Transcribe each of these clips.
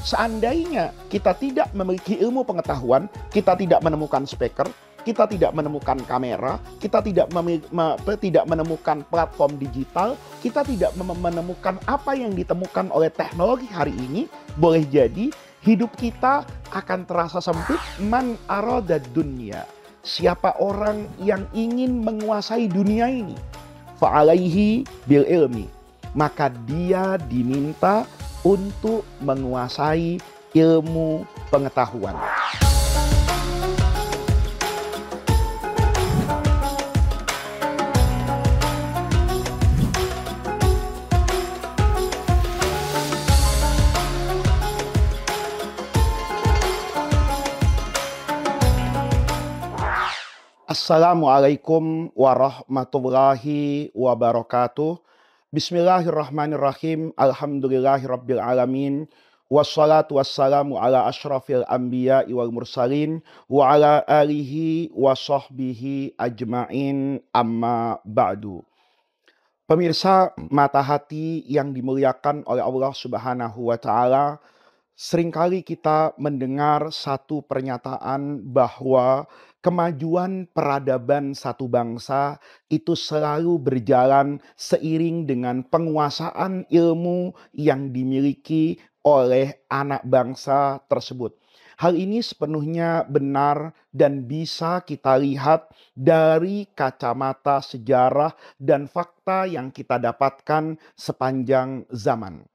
Seandainya kita tidak memiliki ilmu pengetahuan, kita tidak menemukan speaker, kita tidak menemukan kamera, kita tidak menemukan platform digital, kita tidak menemukan apa yang ditemukan oleh teknologi hari ini, boleh jadi hidup kita akan terasa sempit. Man arada dunya, siapa orang yang ingin menguasai dunia ini, fa'alaihi bil ilmi, maka dia diminta untuk menguasai ilmu pengetahuan. Assalamualaikum warahmatullahi wabarakatuh. Bismillahirrahmanirrahim. Alhamdulillahirabbil alamin. Wassalatu wassalamu ala asyrafil anbiya wal mursalin wa ala alihi wa sahbihi ajmain, amma ba'du. Pemirsa mata hati yang dimuliakan oleh Allah Subhanahu wa taala, seringkali kita mendengar satu pernyataan bahwa kemajuan peradaban satu bangsa itu selalu berjalan seiring dengan penguasaan ilmu yang dimiliki oleh anak bangsa tersebut. Hal ini sepenuhnya benar dan bisa kita lihat dari kacamata sejarah dan fakta yang kita dapatkan sepanjang zaman.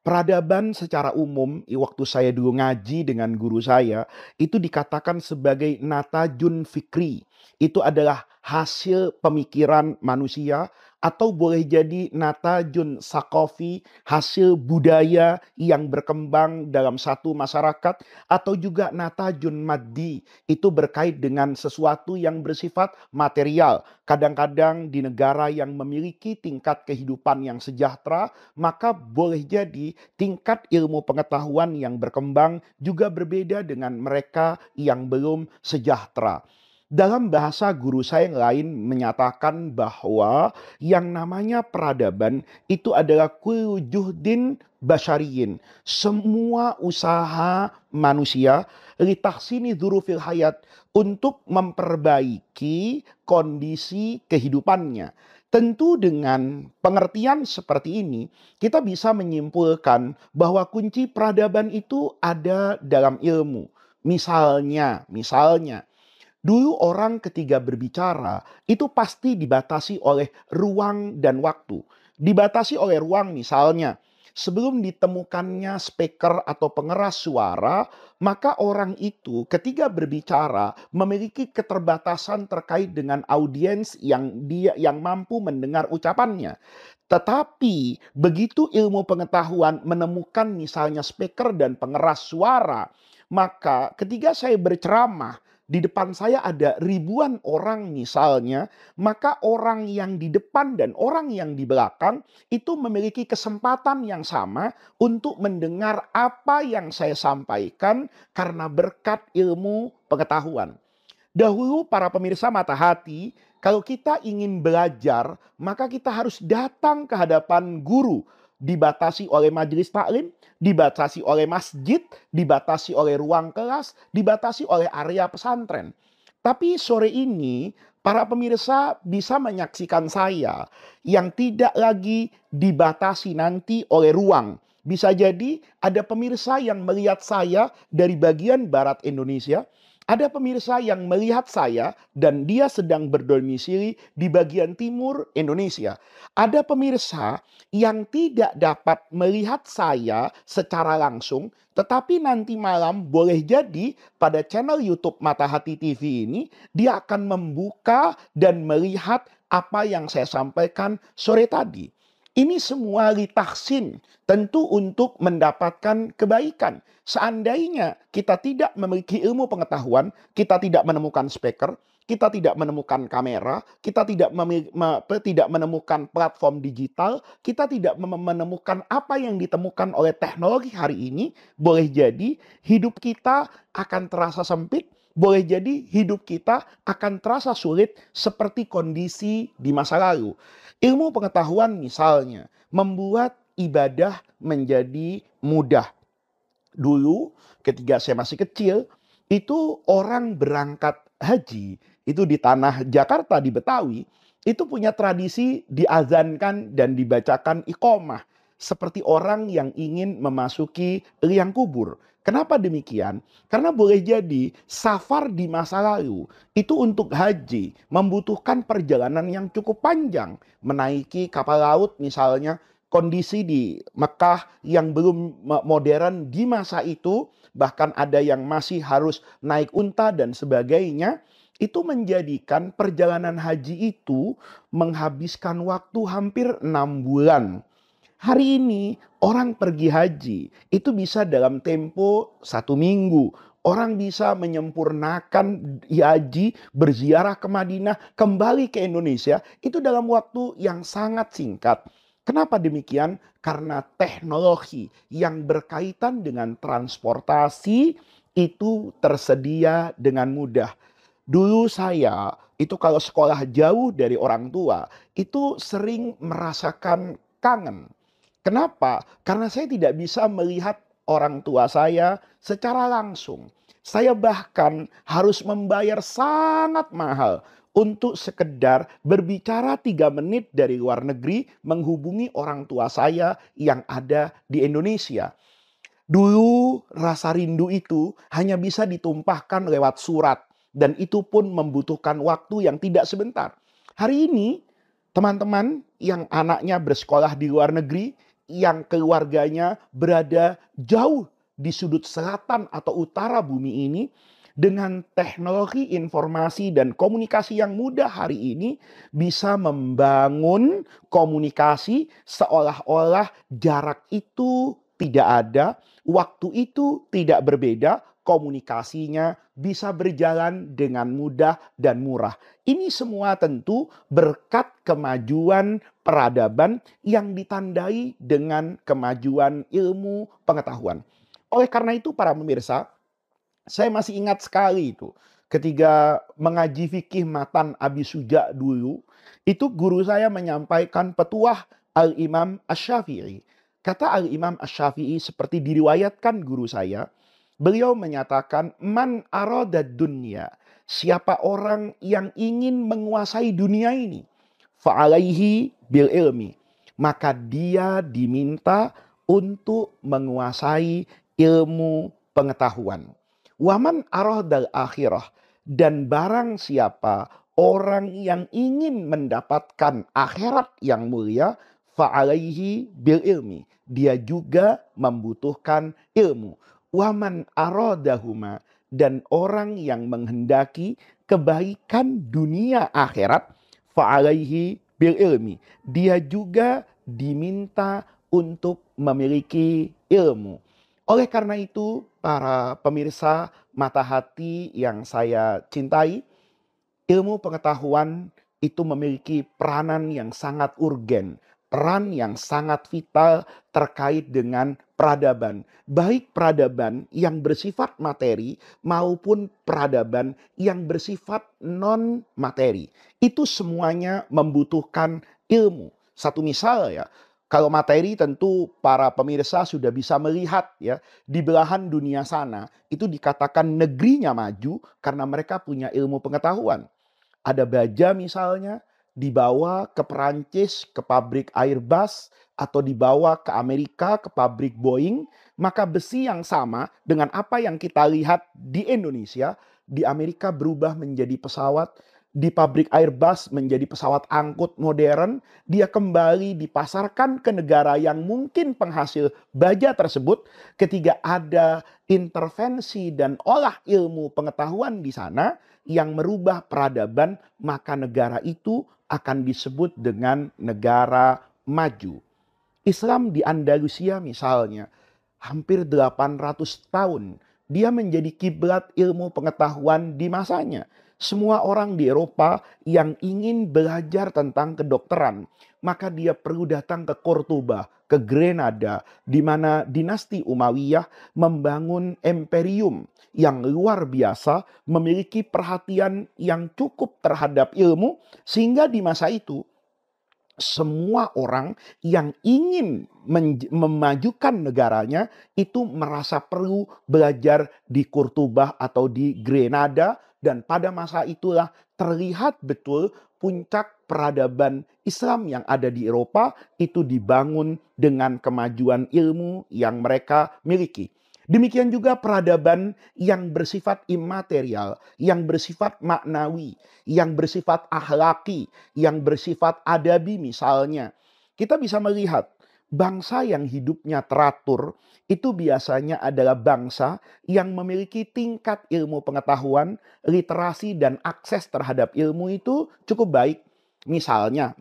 Peradaban secara umum, waktu saya dulu ngaji dengan guru saya, itu dikatakan sebagai natajun fikri. Itu adalah hasil pemikiran manusia, atau boleh jadi natajun sakofi, hasil budaya yang berkembang dalam satu masyarakat, atau juga natajun maddi, itu berkait dengan sesuatu yang bersifat material. Kadang-kadang di negara yang memiliki tingkat kehidupan yang sejahtera, maka boleh jadi tingkat ilmu pengetahuan yang berkembang juga berbeda dengan mereka yang belum sejahtera. Dalam bahasa guru saya yang lain menyatakan bahwa yang namanya peradaban itu adalah kullu juhdin basyariyin. Semua usaha manusia litahsini dzurufil hayat, untuk memperbaiki kondisi kehidupannya. Tentu dengan pengertian seperti ini, kita bisa menyimpulkan bahwa kunci peradaban itu ada dalam ilmu. Misalnya, dulu orang ketika berbicara itu pasti dibatasi oleh ruang dan waktu. Dibatasi oleh ruang, misalnya sebelum ditemukannya speaker atau pengeras suara, maka orang itu ketika berbicara memiliki keterbatasan terkait dengan audiens yang mampu mendengar ucapannya. Tetapi begitu ilmu pengetahuan menemukan misalnya speaker dan pengeras suara, maka ketika saya berceramah, di depan saya ada ribuan orang misalnya, maka orang yang di depan dan orang yang di belakang itu memiliki kesempatan yang sama untuk mendengar apa yang saya sampaikan karena berkat ilmu pengetahuan. Dahulu para pemirsa mata hati, kalau kita ingin belajar, maka kita harus datang ke hadapan guru. Dibatasi oleh majelis taklim, dibatasi oleh masjid, dibatasi oleh ruang kelas, dibatasi oleh area pesantren. Tapi sore ini para pemirsa bisa menyaksikan saya yang tidak lagi dibatasi nanti oleh ruang. Bisa jadi ada pemirsa yang melihat saya dari bagian barat Indonesia, ada pemirsa yang melihat saya dan dia sedang berdomisili di bagian timur Indonesia. Ada pemirsa yang tidak dapat melihat saya secara langsung, tetapi nanti malam boleh jadi pada channel YouTube Mata Hati TV ini dia akan membuka dan melihat apa yang saya sampaikan sore tadi. Ini semua litahsin, tentu untuk mendapatkan kebaikan. Seandainya kita tidak memiliki ilmu pengetahuan, kita tidak menemukan speaker, kita tidak menemukan kamera, kita tidak menemukan platform digital, kita tidak menemukan apa yang ditemukan oleh teknologi hari ini, boleh jadi hidup kita akan terasa sempit, boleh jadi hidup kita akan terasa sulit seperti kondisi di masa lalu. Ilmu pengetahuan misalnya membuat ibadah menjadi mudah. Dulu ketika saya masih kecil, itu orang berangkat haji, itu di tanah Jakarta, di Betawi, itu punya tradisi diazankan dan dibacakan iqomah. Seperti orang yang ingin memasuki liang kubur. Kenapa demikian? Karena boleh jadi safar di masa lalu itu untuk haji membutuhkan perjalanan yang cukup panjang. Menaiki kapal laut misalnya, kondisi di Mekah yang belum modern di masa itu, bahkan ada yang masih harus naik unta dan sebagainya, itu menjadikan perjalanan haji itu menghabiskan waktu hampir 6 bulan. Hari ini orang pergi haji itu bisa dalam tempo 1 minggu. Orang bisa menyempurnakan haji, berziarah ke Madinah, kembali ke Indonesia, itu dalam waktu yang sangat singkat. Kenapa demikian? Karena teknologi yang berkaitan dengan transportasi itu tersedia dengan mudah. Dulu saya itu kalau sekolah jauh dari orang tua, itu sering merasakan kangen. Kenapa? Karena saya tidak bisa melihat orang tua saya secara langsung. Saya bahkan harus membayar sangat mahal untuk sekedar berbicara 3 menit dari luar negeri menghubungi orang tua saya yang ada di Indonesia. Dulu rasa rindu itu hanya bisa ditumpahkan lewat surat dan itu pun membutuhkan waktu yang tidak sebentar. Hari ini teman-teman yang anaknya bersekolah di luar negeri, yang keluarganya berada jauh di sudut selatan atau utara bumi ini, dengan teknologi informasi dan komunikasi yang mudah hari ini bisa membangun komunikasi seolah-olah jarak itu tidak ada, waktu itu tidak berbeda, komunikasinya bisa berjalan dengan mudah dan murah. Ini semua tentu berkat kemajuan peradaban yang ditandai dengan kemajuan ilmu pengetahuan. Oleh karena itu para pemirsa, saya masih ingat sekali itu ketika mengaji fikih matan Abi Suja dulu, itu guru saya menyampaikan petuah Al-Imam Asy-Syafi'i. Kata Al-Imam Asy-Syafi'i seperti diriwayatkan guru saya, beliau menyatakan man aradad dunya, siapa orang yang ingin menguasai dunia ini, fa'alaihi bil ilmi, maka dia diminta untuk menguasai ilmu pengetahuan. Waman aradal akhirah, dan barang siapa orang yang ingin mendapatkan akhirat yang mulia, fa'alaihi bil ilmi, dia juga membutuhkan ilmu. Waman aradahuma, dan orang yang menghendaki kebaikan dunia akhirat, fa'alaihi bil ilmi, dia juga diminta untuk memiliki ilmu. Oleh karena itu, para pemirsa mata hati yang saya cintai, ilmu pengetahuan itu memiliki peranan yang sangat urgen, peran yang sangat vital terkait dengan peradaban. Baik peradaban yang bersifat materi maupun peradaban yang bersifat non-materi. Itu semuanya membutuhkan ilmu. Satu misal ya, kalau materi tentu para pemirsa sudah bisa melihat ya, di belahan dunia sana itu dikatakan negerinya maju karena mereka punya ilmu pengetahuan. Ada baja misalnya dibawa ke Perancis ke pabrik Airbus atau dibawa ke Amerika ke pabrik Boeing, maka besi yang sama dengan apa yang kita lihat di Indonesia, di Amerika berubah menjadi pesawat, di pabrik Airbus menjadi pesawat angkut modern, dia kembali dipasarkan ke negara yang mungkin penghasil baja tersebut. Ketika ada intervensi dan olah ilmu pengetahuan di sana yang merubah peradaban, maka negara itu akan disebut dengan negara maju. Islam di Andalusia misalnya, hampir 800 tahun, dia menjadi kiblat ilmu pengetahuan di masanya. Semua orang di Eropa yang ingin belajar tentang kedokteran, maka dia perlu datang ke Cordoba, ke Grenada, di mana dinasti Umayyah membangun imperium yang luar biasa, memiliki perhatian yang cukup terhadap ilmu, sehingga di masa itu semua orang yang ingin memajukan negaranya itu merasa perlu belajar di Kurtubah atau di Grenada, dan pada masa itulah terlihat betul puncak peradaban Islam yang ada di Eropa itu dibangun dengan kemajuan ilmu yang mereka miliki. Demikian juga peradaban yang bersifat imaterial, yang bersifat maknawi, yang bersifat akhlaki, yang bersifat adabi misalnya. Kita bisa melihat bangsa yang hidupnya teratur itu biasanya adalah bangsa yang memiliki tingkat ilmu pengetahuan, literasi dan akses terhadap ilmu itu cukup baik. Misalnya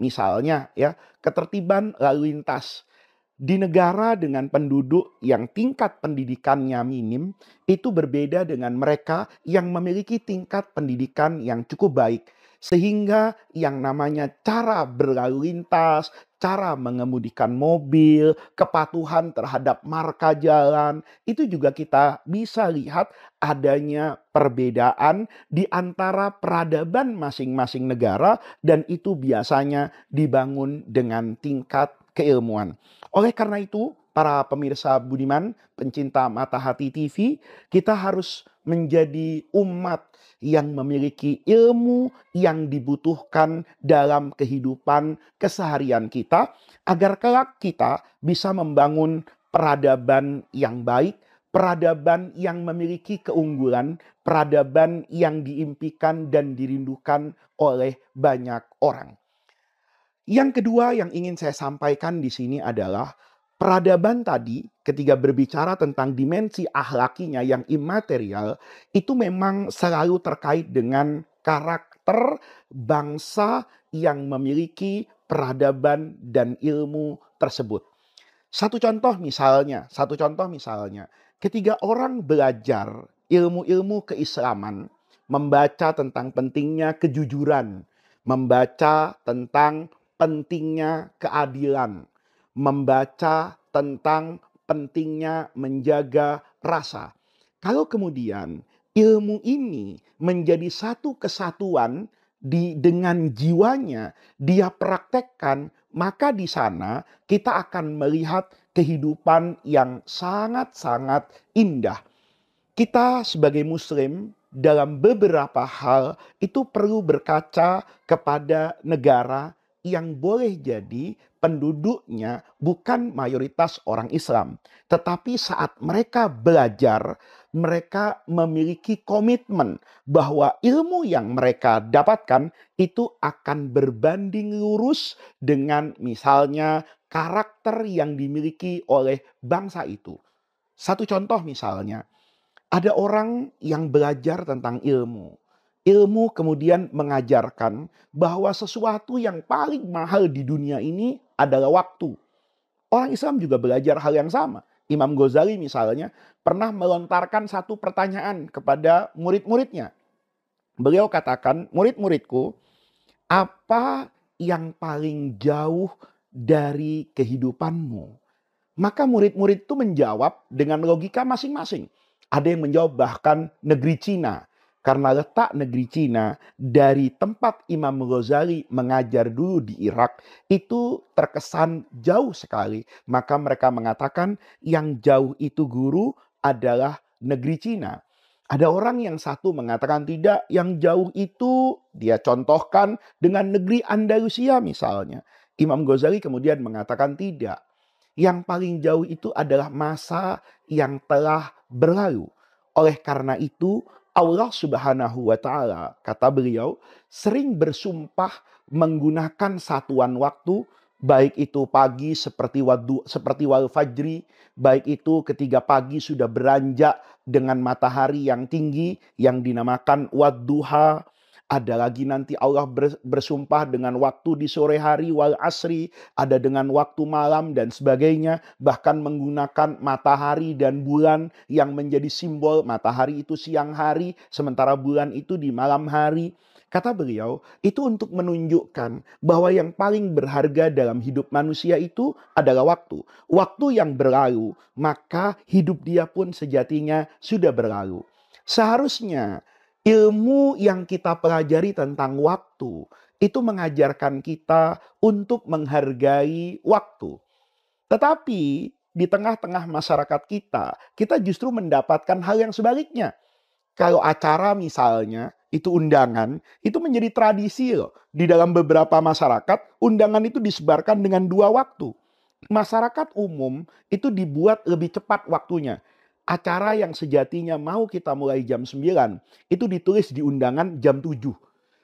ya, ketertiban lalu lintas. Di negara dengan penduduk yang tingkat pendidikannya minim, itu berbeda dengan mereka yang memiliki tingkat pendidikan yang cukup baik. Sehingga yang namanya cara berlalu lintas, cara mengemudikan mobil, kepatuhan terhadap marka jalan, itu juga kita bisa lihat adanya perbedaan di antara peradaban masing-masing negara, dan itu biasanya dibangun dengan tingkat keilmuan. Oleh karena itu, para pemirsa budiman, pencinta Mata Hati TV, kita harus menjadi umat yang memiliki ilmu yang dibutuhkan dalam kehidupan keseharian kita, agar kelak kita bisa membangun peradaban yang baik, peradaban yang memiliki keunggulan, peradaban yang diimpikan dan dirindukan oleh banyak orang. Yang kedua yang ingin saya sampaikan di sini adalah peradaban tadi ketika berbicara tentang dimensi akhlakinya yang imaterial itu memang selalu terkait dengan karakter bangsa yang memiliki peradaban dan ilmu tersebut. Satu contoh misalnya, ketika orang belajar ilmu-ilmu keislaman, membaca tentang pentingnya kejujuran, membaca tentang pentingnya keadilan, membaca tentang pentingnya menjaga rasa. Kalau kemudian ilmu ini menjadi satu kesatuan dengan jiwanya, dia praktekkan, maka di sana kita akan melihat kehidupan yang sangat-sangat indah. Kita sebagai muslim dalam beberapa hal itu perlu berkaca kepada negara yang boleh jadi penduduknya bukan mayoritas orang Islam. Tetapi saat mereka belajar, mereka memiliki komitmen bahwa ilmu yang mereka dapatkan itu akan berbanding lurus dengan misalnya karakter yang dimiliki oleh bangsa itu. Satu contoh misalnya, ada orang yang belajar tentang ilmu. Ilmu kemudian mengajarkan bahwa sesuatu yang paling mahal di dunia ini adalah waktu. Orang Islam juga belajar hal yang sama. Imam Ghazali misalnya pernah melontarkan satu pertanyaan kepada murid-muridnya. Beliau katakan, murid-muridku, apa yang paling jauh dari kehidupanmu? Maka murid-murid itu menjawab dengan logika masing-masing. Ada yang menjawab bahkan negeri Cina. Karena letak negeri Cina dari tempat Imam Ghazali mengajar dulu di Irak itu terkesan jauh sekali. Maka mereka mengatakan yang jauh itu guru adalah negeri Cina. Ada orang yang satu mengatakan tidak, yang jauh itu dia contohkan dengan negeri Andalusia misalnya. Imam Ghazali kemudian mengatakan tidak. Yang paling jauh itu adalah masa yang telah berlalu. Oleh karena itu, Allah Subhanahu wa Ta'ala, kata beliau, sering bersumpah menggunakan satuan waktu, baik itu pagi seperti wal fajri, baik itu ketika pagi sudah beranjak dengan matahari yang tinggi yang dinamakan wadduha. Ada lagi nanti Allah bersumpah dengan waktu di sore hari wal asri, ada dengan waktu malam dan sebagainya, bahkan menggunakan matahari dan bulan yang menjadi simbol matahari itu siang hari, sementara bulan itu di malam hari. Kata beliau, itu untuk menunjukkan bahwa yang paling berharga dalam hidup manusia itu adalah waktu. Waktu yang berlalu, maka hidup dia pun sejatinya sudah berlalu. Seharusnya ilmu yang kita pelajari tentang waktu, itu mengajarkan kita untuk menghargai waktu. Tetapi di tengah-tengah masyarakat kita, kita justru mendapatkan hal yang sebaliknya. Kalau acara misalnya, itu undangan, itu menjadi tradisi loh. Di dalam beberapa masyarakat, undangan itu disebarkan dengan 2 waktu. Masyarakat umum itu dibuat lebih cepat waktunya. Acara yang sejatinya mau kita mulai jam 9, itu ditulis di undangan jam 7.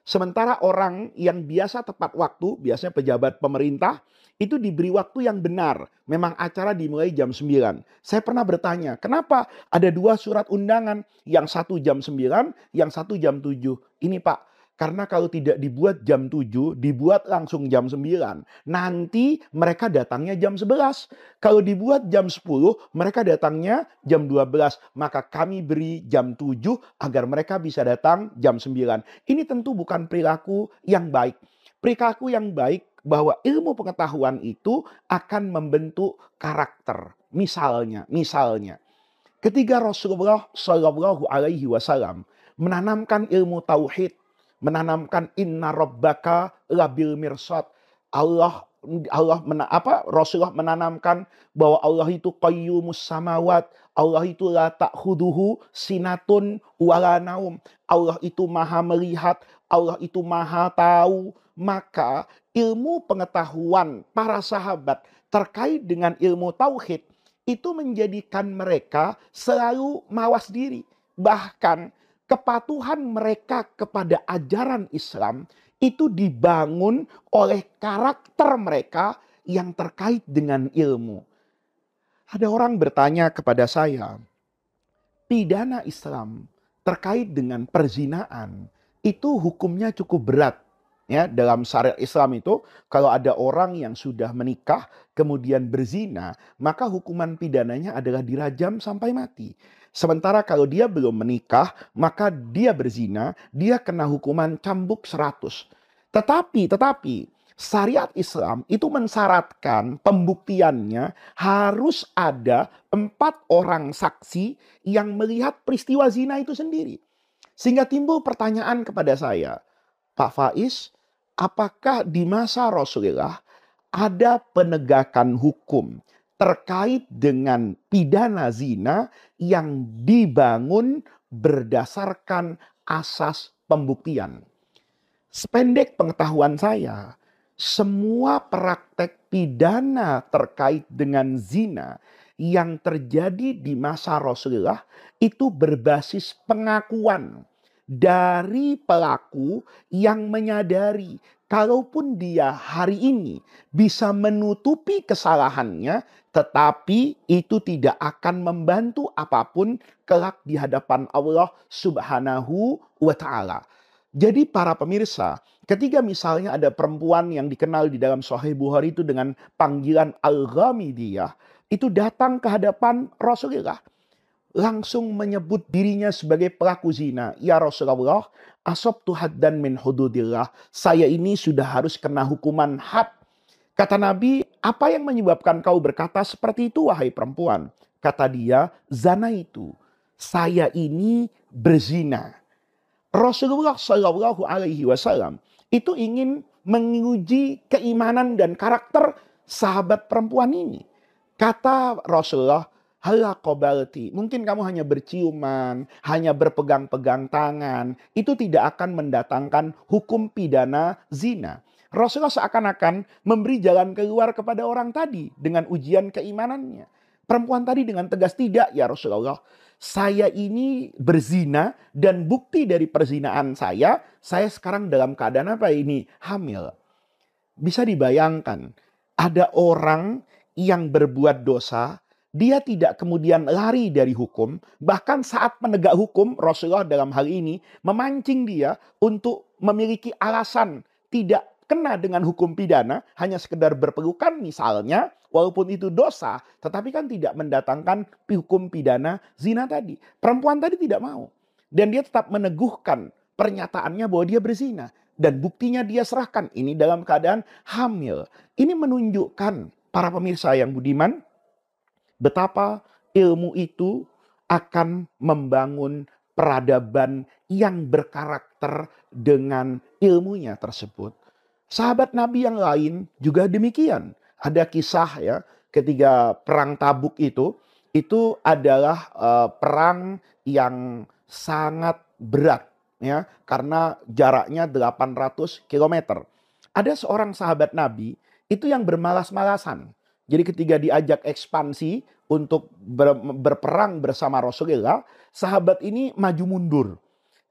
Sementara orang yang biasa tepat waktu, biasanya pejabat pemerintah, itu diberi waktu yang benar. Memang acara dimulai jam 9. Saya pernah bertanya, kenapa ada 2 surat undangan? Yang satu jam 9, yang satu jam 7. Ini Pak, karena kalau tidak dibuat jam 7, dibuat langsung jam 9. Nanti mereka datangnya jam 11. Kalau dibuat jam 10, mereka datangnya jam 12. Maka kami beri jam 7 agar mereka bisa datang jam 9. Ini tentu bukan perilaku yang baik. Perilaku yang baik bahwa ilmu pengetahuan itu akan membentuk karakter. Misalnya, ketika Rasulullah Shallallahu Alaihi Wasallam menanamkan ilmu tauhid, menanamkan inna rabbaka labil mirsad. Allah Rasulullah menanamkan bahwa Allah itu qayyumus samawat, Allah itu la ta'khuduhu sinatun wala naum. Allah itu maha melihat, Allah itu maha tahu. Maka ilmu pengetahuan para sahabat terkait dengan ilmu tauhid itu menjadikan mereka selalu mawas diri. Bahkan kepatuhan mereka kepada ajaran Islam itu dibangun oleh karakter mereka yang terkait dengan ilmu. Ada orang bertanya kepada saya, pidana Islam terkait dengan perzinaan itu hukumnya cukup berat. Ya, dalam syariat Islam itu kalau ada orang yang sudah menikah kemudian berzina, maka hukuman pidananya adalah dirajam sampai mati. Sementara kalau dia belum menikah, maka dia berzina, dia kena hukuman cambuk 100. Tetapi syariat Islam itu mensyaratkan pembuktiannya harus ada 4 orang saksi yang melihat peristiwa zina itu sendiri. Sehingga timbul pertanyaan kepada saya, Pak Faiz, apakah di masa Rasulullah ada penegakan hukum terkait dengan pidana zina yang dibangun berdasarkan asas pembuktian? Sependek pengetahuan saya, semua praktek pidana terkait dengan zina yang terjadi di masa Rasulullah itu berbasis pengakuan dari pelaku yang menyadari kalaupun dia hari ini bisa menutupi kesalahannya, tetapi itu tidak akan membantu apapun kelak di hadapan Allah Subhanahu wa Ta'ala. Jadi para pemirsa, ketika misalnya ada perempuan yang dikenal di dalam Sahih Bukhari itu dengan panggilan Al-Ghamidiyah, itu datang ke hadapan Rasulullah, langsung menyebut dirinya sebagai pelaku zina. Ya Rasulullah, asabtu haddan min hududillah. Saya ini sudah harus kena hukuman had. Kata Nabi, apa yang menyebabkan kau berkata seperti itu wahai perempuan? Kata dia, zina itu. Saya ini berzina. Rasulullah Shallallahu Alaihi Wasallam itu ingin menguji keimanan dan karakter sahabat perempuan ini. Kata Rasulullah, hala qabalti, mungkin kamu hanya berciuman, hanya berpegang-pegang tangan, itu tidak akan mendatangkan hukum pidana zina. Rasulullah seakan-akan memberi jalan keluar kepada orang tadi dengan ujian keimanannya. Perempuan tadi dengan tegas, tidak ya Rasulullah, saya ini berzina dan bukti dari perzinaan saya sekarang dalam keadaan apa ini? Hamil. Bisa dibayangkan, ada orang yang berbuat dosa, dia tidak kemudian lari dari hukum, bahkan saat penegak hukum, Rasulullah dalam hal ini memancing dia untuk memiliki alasan tidak kena dengan hukum pidana, hanya sekedar berpelukan misalnya, walaupun itu dosa, tetapi kan tidak mendatangkan hukum pidana zina tadi. Perempuan tadi tidak mau. Dan dia tetap meneguhkan pernyataannya bahwa dia berzina. Dan buktinya dia serahkan. Ini dalam keadaan hamil. Ini menunjukkan para pemirsa yang budiman, betapa ilmu itu akan membangun peradaban yang berkarakter dengan ilmunya tersebut. Sahabat Nabi yang lain juga demikian. Ada kisah ya, ketika perang Tabuk itu adalah perang yang sangat berat ya, karena jaraknya 800 kilometer. Ada seorang sahabat Nabi itu yang bermalas-malasan. Jadi ketika diajak ekspansi untuk berperang bersama Rasulullah, sahabat ini maju mundur.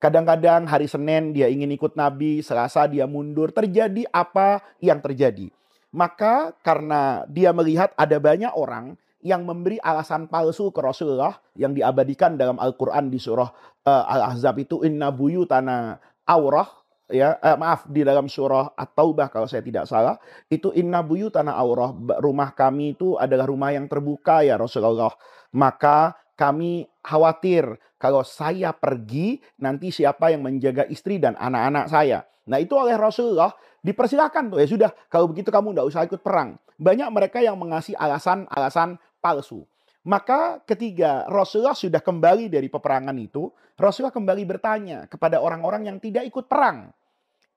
Kadang-kadang hari Senin dia ingin ikut Nabi, Selasa dia mundur. Terjadi apa yang terjadi? Maka karena dia melihat ada banyak orang yang memberi alasan palsu ke Rasulullah yang diabadikan dalam Al-Quran di surah Al-Ahzab itu inna buyutana aurah, ya maaf, di dalam surah At-Taubah kalau saya tidak salah itu inna buyutana aurah, rumah kami itu adalah rumah yang terbuka ya Rasulullah, maka kami khawatir kalau saya pergi nanti siapa yang menjaga istri dan anak-anak saya. Nah itu oleh Rasulullah dipersilakan tuh, ya sudah kalau begitu kamu tidak usah ikut perang. Banyak mereka yang mengasih alasan-alasan palsu. Maka ketika Rasulullah sudah kembali dari peperangan itu, Rasulullah kembali bertanya kepada orang-orang yang tidak ikut perang.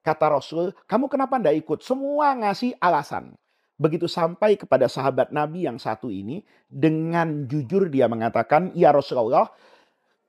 Kata Rasul, kamu kenapa tidak ikut? Semua ngasih alasan. Begitu sampai kepada sahabat Nabi yang satu ini, dengan jujur dia mengatakan, ya Rasulullah,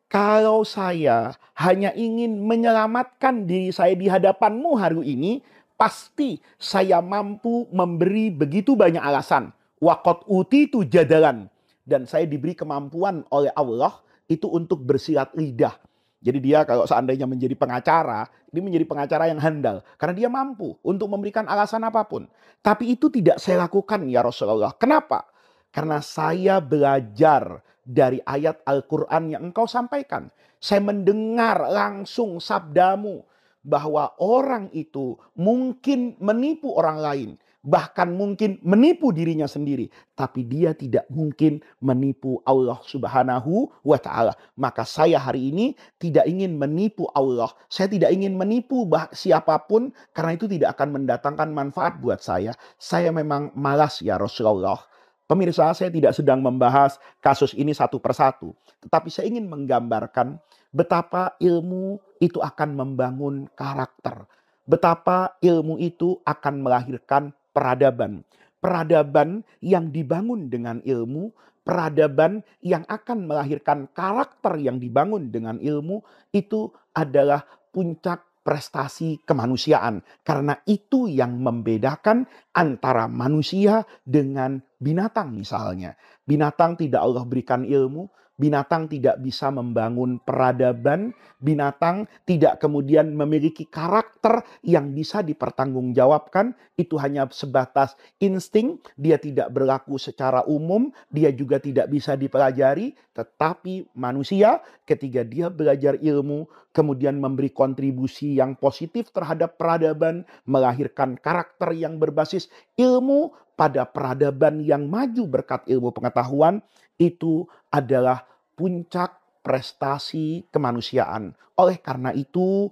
kalau saya hanya ingin menyelamatkan diri saya di hadapanmu hari ini, pasti saya mampu memberi begitu banyak alasan. Waqat uti itu jadalan. Dan saya diberi kemampuan oleh Allah itu untuk bersilat lidah. Jadi dia kalau seandainya menjadi pengacara, ini menjadi pengacara yang handal. Karena dia mampu untuk memberikan alasan apapun. Tapi itu tidak saya lakukan ya Rasulullah. Kenapa? Karena saya belajar dari ayat Al-Quran yang engkau sampaikan. Saya mendengar langsung sabdamu bahwa orang itu mungkin menipu orang lain. Bahkan mungkin menipu dirinya sendiri. Tapi dia tidak mungkin menipu Allah subhanahu wa ta'ala. Maka saya hari ini tidak ingin menipu Allah. Saya tidak ingin menipu siapapun. Karena itu tidak akan mendatangkan manfaat buat saya. Saya memang malas ya Rasulullah. Pemirsa, saya tidak sedang membahas kasus ini satu persatu. Tetapi saya ingin menggambarkan betapa ilmu itu akan membangun karakter. Betapa ilmu itu akan melahirkan peradaban. Peradaban yang dibangun dengan ilmu, peradaban yang akan melahirkan karakter yang dibangun dengan ilmu, itu adalah puncak prestasi kemanusiaan. Karena itu yang membedakan antara manusia dengan binatang misalnya. Binatang tidak Allah berikan ilmu, binatang tidak bisa membangun peradaban, binatang tidak kemudian memiliki karakter yang bisa dipertanggungjawabkan, itu hanya sebatas insting, dia tidak berlaku secara umum, dia juga tidak bisa dipelajari, tetapi manusia ketika dia belajar ilmu, kemudian memberi kontribusi yang positif terhadap peradaban, melahirkan karakter yang berbasis ilmu pada peradaban yang maju berkat ilmu pengetahuan, itu adalah puncak prestasi kemanusiaan. Oleh karena itu,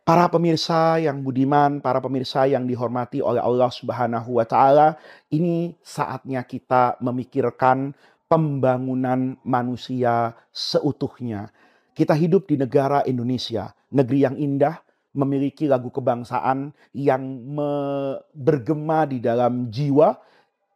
para pemirsa yang budiman, para pemirsa yang dihormati oleh Allah Subhanahu wa taala, ini saatnya kita memikirkan pembangunan manusia seutuhnya. Kita hidup di negara Indonesia, negeri yang indah, memiliki lagu kebangsaan yang bergema di dalam jiwa,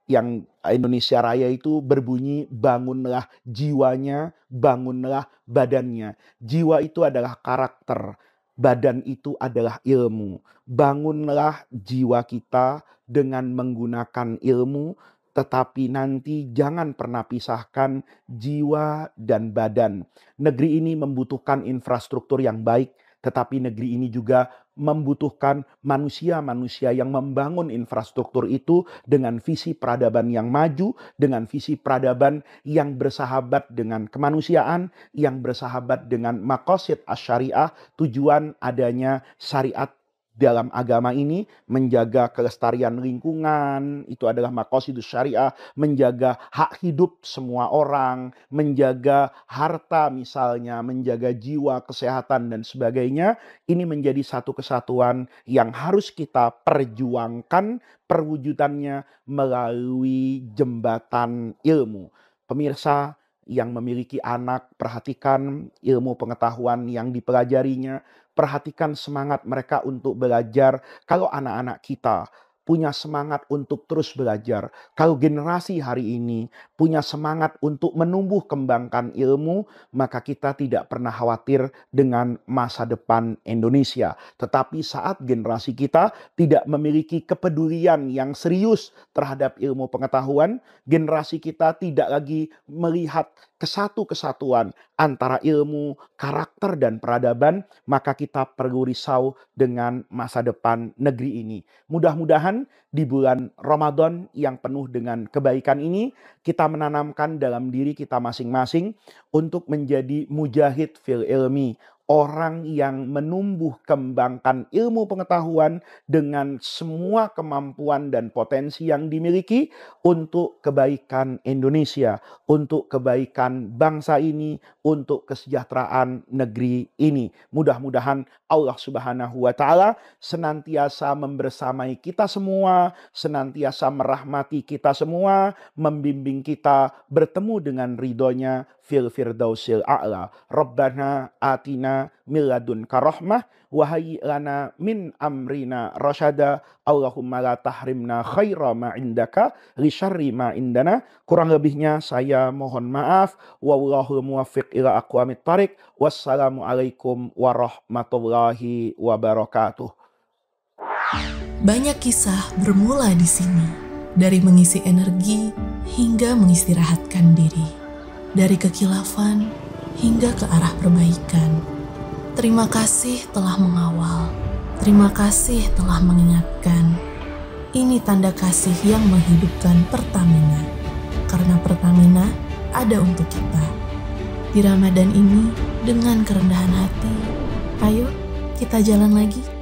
yang Indonesia Raya itu berbunyi bangunlah jiwanya, bangunlah badannya. Jiwa itu adalah karakter, badan itu adalah ilmu. Bangunlah jiwa kita dengan menggunakan ilmu, tetapi nanti jangan pernah pisahkan jiwa dan badan. Negeri ini membutuhkan infrastruktur yang baik, tetapi negeri ini juga membutuhkan manusia-manusia yang membangun infrastruktur itu dengan visi peradaban yang maju, dengan visi peradaban yang bersahabat dengan kemanusiaan, yang bersahabat dengan maqasid asy-syariah, tujuan adanya syariat dalam agama ini, menjaga kelestarian lingkungan, itu adalah maqasidus syariah, menjaga hak hidup semua orang, menjaga harta misalnya, menjaga jiwa, kesehatan dan sebagainya. Ini menjadi satu kesatuan yang harus kita perjuangkan perwujudannya melalui jembatan ilmu. Pemirsa yang memiliki anak, perhatikan ilmu pengetahuan yang dipelajarinya, perhatikan semangat mereka untuk belajar. Kalau anak-anak kita punya semangat untuk terus belajar, kalau generasi hari ini punya semangat untuk menumbuh kembangkan ilmu, maka kita tidak pernah khawatir dengan masa depan Indonesia. Tetapi saat generasi kita tidak memiliki kepedulian yang serius terhadap ilmu pengetahuan, generasi kita tidak lagi melihat kesatuan antara ilmu, karakter, dan peradaban, maka kita perlu risau dengan masa depan negeri ini. Mudah-mudahan di bulan Ramadan yang penuh dengan kebaikan ini, kita menanamkan dalam diri kita masing-masing untuk menjadi mujahid fil ilmi, orang yang menumbuh kembangkan ilmu pengetahuan dengan semua kemampuan dan potensi yang dimiliki untuk kebaikan Indonesia, untuk kebaikan bangsa ini, untuk kesejahteraan negeri ini. Mudah-mudahan Allah Subhanahu wa taala senantiasa membersamai kita semua, senantiasa merahmati kita semua, membimbing kita bertemu dengan ridhonya fil firdausil a'la. Rabbana atina min ladunka rahmah wa hayyi lana min amrina rasyada. Allahumma la tahrimna khaira ma indaka li syarri ma indana. Kurang lebihnya saya mohon maaf. Wallahul muwaffiq ila aqwamit thariq. Wassalamualaikum warahmatullahi wabarakatuh. Banyak kisah bermula di sini, dari mengisi energi hingga mengistirahatkan diri, dari kekilafan hingga ke arah perbaikan. Terima kasih telah mengawal, terima kasih telah mengingatkan. Ini tanda kasih yang menghidupkan Pertamina, karena Pertamina ada untuk kita. Di Ramadan ini, dengan kerendahan hati, ayo kita jalan lagi.